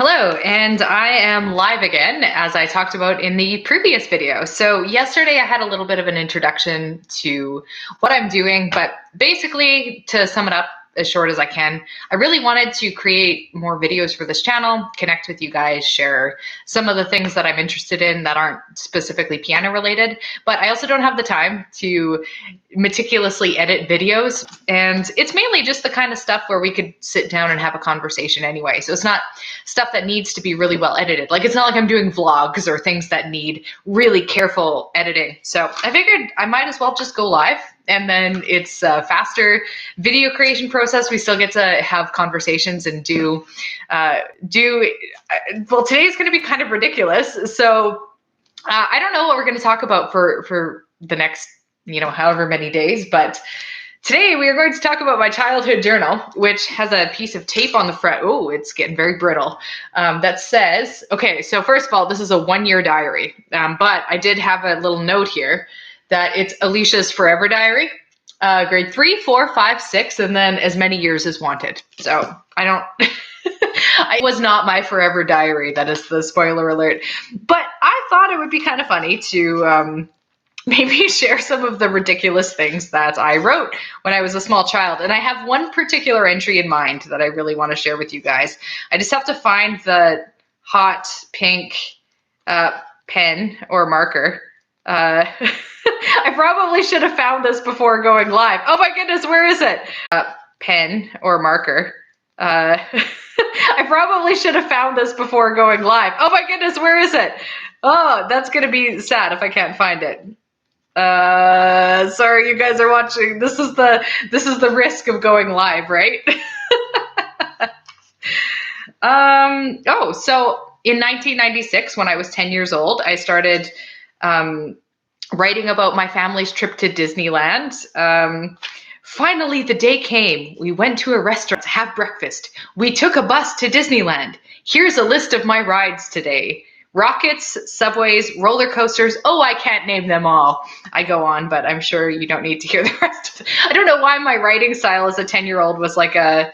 Hello, and I am live again, as I talked about in the previous video. So yesterday I had a little bit of an introduction to what I'm doing, but basically, to sum it up as short as I can, I really wanted to create more videos for this channel, connect with you guys, share some of the things that I'm interested in that aren't specifically piano related, but I also don't have the time to meticulously edit videos. And it's mainly just the kind of stuff where we could sit down and have a conversation anyway. So it's not stuff that needs to be really well edited. Like, it's not like I'm doing vlogs or things that need really careful editing. So I figured I might as well just go live, and then it's a faster video creation process. We still get to have conversations and well, today's going to be kind of ridiculous. So I don't know what we're going to talk about for the next, however many days, but today we are going to talk about my childhood journal, which has a piece of tape on the front. Oh, it's getting very brittle. That says, okay, so first of all, this is a 1-year diary, but I did have a little note here that it's Allysia's forever diary, grade 3, 4, 5, 6, and then as many years as wanted. So I don't, it was not my forever diary. That is the spoiler alert. But I thought it would be kind of funny to maybe share some of the ridiculous things that I wrote when I was a small child. And I have one particular entry in mind that I really want to share with you guys. I just have to find the hot pink pen or marker. I probably should have found this before going live. Oh my goodness, where is it? Pen or marker. I probably should have found this before going live. Oh my goodness, where is it? Oh, that's going to be sad if I can't find it. Sorry, you guys are watching. This is the risk of going live, right? So in 1996, when I was 10 years old, I started writing about my family's trip to Disneyland. Finally, the day came. We went to a restaurant to have breakfast. We took a bus to Disneyland. Here's a list of my rides today. Rockets, subways, roller coasters. Oh, I can't name them all. I go on, but I'm sure you don't need to hear the rest of it. I don't know why my writing style as a 10-year-old was like an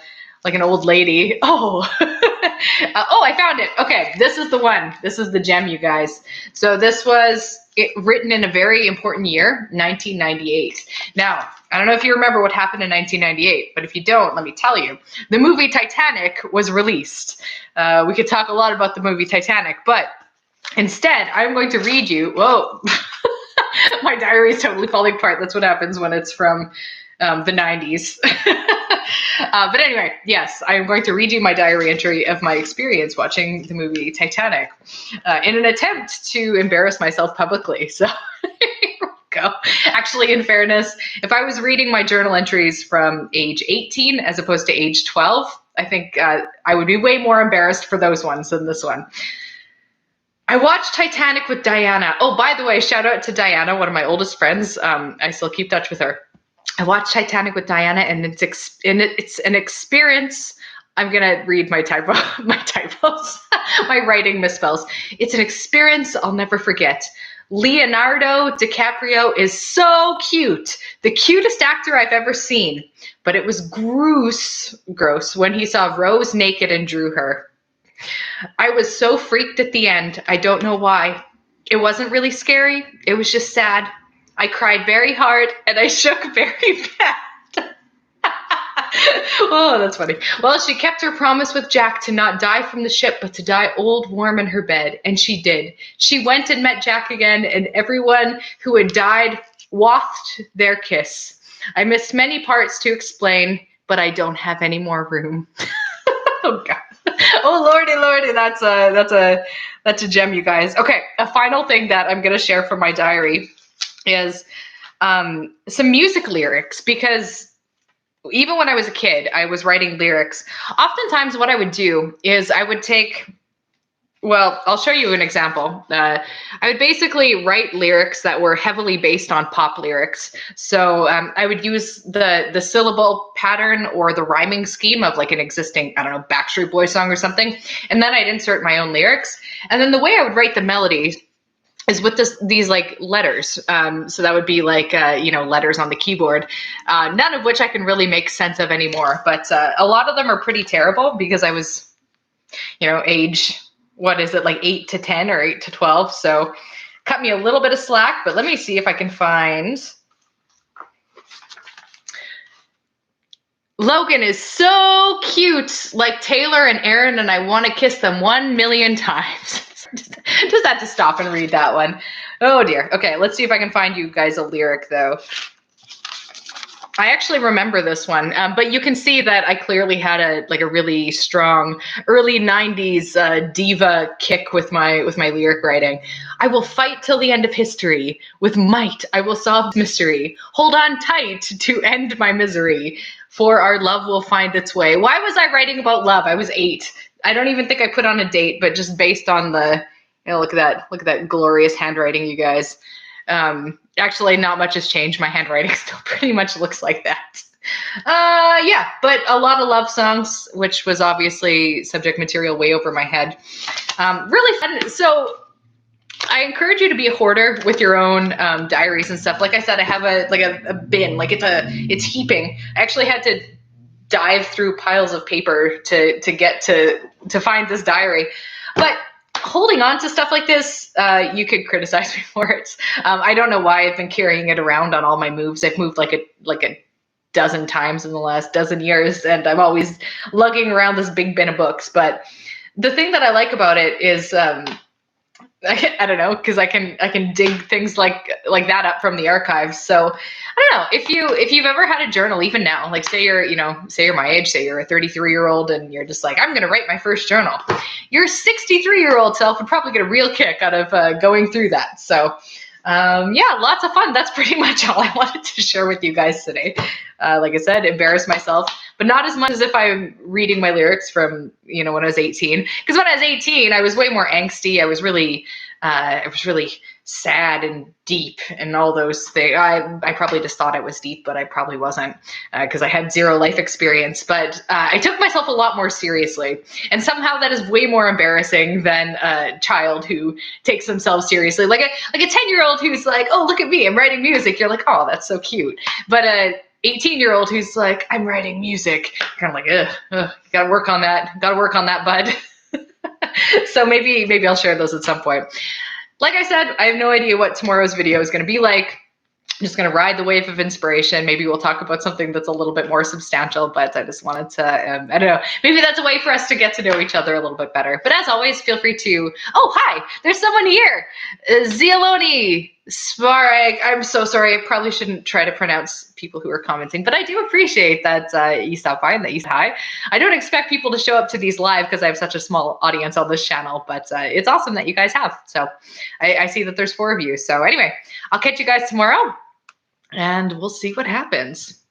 old lady. Oh, oh, I found it. Okay, this is the one. This is the gem, you guys. So this was written in a very important year, 1998. Now, I don't know if you remember what happened in 1998, but if you don't, let me tell you. The movie Titanic was released. We could talk a lot about the movie Titanic, but instead, I'm going to read you. Whoa, my diary is totally falling apart. That's what happens when it's from the 90s. But anyway, yes, I'm going to read you my diary entry of my experience watching the movie Titanic in an attempt to embarrass myself publicly. So here we go. Actually, in fairness, if I was reading my journal entries from age 18 as opposed to age 12, I think I would be way more embarrassed for those ones than this one. I watched Titanic with Diana. Oh, by the way, shout out to Diana, one of my oldest friends. I still keep touch with her. I watched Titanic with Diana, and it's an experience. I'm gonna read my typos, my writing misspells. It's an experience I'll never forget. Leonardo DiCaprio is so cute, the cutest actor I've ever seen. But it was gross when he saw Rose naked and drew her. I was so freaked at the end. I don't know why. It wasn't really scary. It was just sad. I cried very hard and I shook very bad. Oh, that's funny. Well, she kept her promise with Jack to not die from the ship, but to die old, warm in her bed. And she did. She went and met Jack again, and everyone who had died wafted their kiss. I missed many parts to explain, but I don't have any more room. Oh, God. Oh, lordy, that's a gem, you guys. Okay, a final thing that I'm going to share from my diary is some music lyrics, because even when I was a kid, I was writing lyrics. Oftentimes what I would do is I would take, well, I'll show you an example. I would basically write lyrics that were heavily based on pop lyrics. So I would use the syllable pattern or the rhyming scheme of like an existing, I don't know, Backstreet Boys song or something. And then I'd insert my own lyrics. And then the way I would write the melodies is with these like letters. So that would be like, letters on the keyboard, none of which I can really make sense of anymore. But a lot of them are pretty terrible because I was age, what is it, like 8 to 10 or 8 to 12. So cut me a little bit of slack, but let me see if I can find. Logan is so cute, like Taylor and Aaron, and I want to kiss them 1,000,000 times. Just had to stop and read that one. Oh dear. Okay, let's see if I can find you guys a lyric though. I actually remember this one, but you can see that I clearly had a really strong early 90s diva kick with my lyric writing. I will fight till the end of history. With might, I will solve mystery. Hold on tight to end my misery. For our love will find its way. Why was I writing about love? I was 8. I don't even think I put on a date, but just based on the, look at that glorious handwriting, you guys. Actually, not much has changed. My handwriting still pretty much looks like that. Yeah, but a lot of love songs, which was obviously subject material way over my head. Really fun. So I encourage you to be a hoarder with your own diaries and stuff. Like I said, I have a bin, it's heaping. I actually had to dive through piles of paper to get to find this diary. But holding on to stuff like this, you could criticize me for it. I don't know why I've been carrying it around on all my moves. I've moved like a dozen times in the last dozen years, and I'm always lugging around this big bin of books. But the thing that I like about it is, I don't know, because I can dig things like that up from the archives. So I don't know if you've ever had a journal, even now, like say you're my age, say you're a 33-year-old and you're just like, I'm going to write my first journal. Your 63-year-old self would probably get a real kick out of going through that. So yeah, lots of fun. That's pretty much all I wanted to share with you guys today. Like I said, embarrass myself, but not as much as if I'm reading my lyrics from, when I was 18. Because when I was 18, I was way more angsty. I was really sad and deep and all those things. I probably just thought it was deep, but I probably wasn't, because I had zero life experience. But I took myself a lot more seriously. And somehow that is way more embarrassing than a child who takes themselves seriously. Like a 10-year-old who's like, oh, look at me, I'm writing music. You're like, oh, that's so cute. But a 18-year-old who's like, I'm writing music. You're kind of like, gotta work on that. Gotta work on that, bud. So maybe I'll share those at some point. Like I said, I have no idea what tomorrow's video is going to be like. I'm just going to ride the wave of inspiration. Maybe we'll talk about something that's a little bit more substantial, but I just wanted to, I don't know, maybe that's a way for us to get to know each other a little bit better. But as always, feel free to, oh, hi, there's someone here. Zialoni Sparag. I'm so sorry. I probably shouldn't try to pronounce people who are commenting, but I do appreciate that you stopped by and that you said hi. I don't expect people to show up to these live because I have such a small audience on this channel, but it's awesome that you guys have. So I see that there's 4 of you. So anyway, I'll catch you guys tomorrow, and we'll see what happens.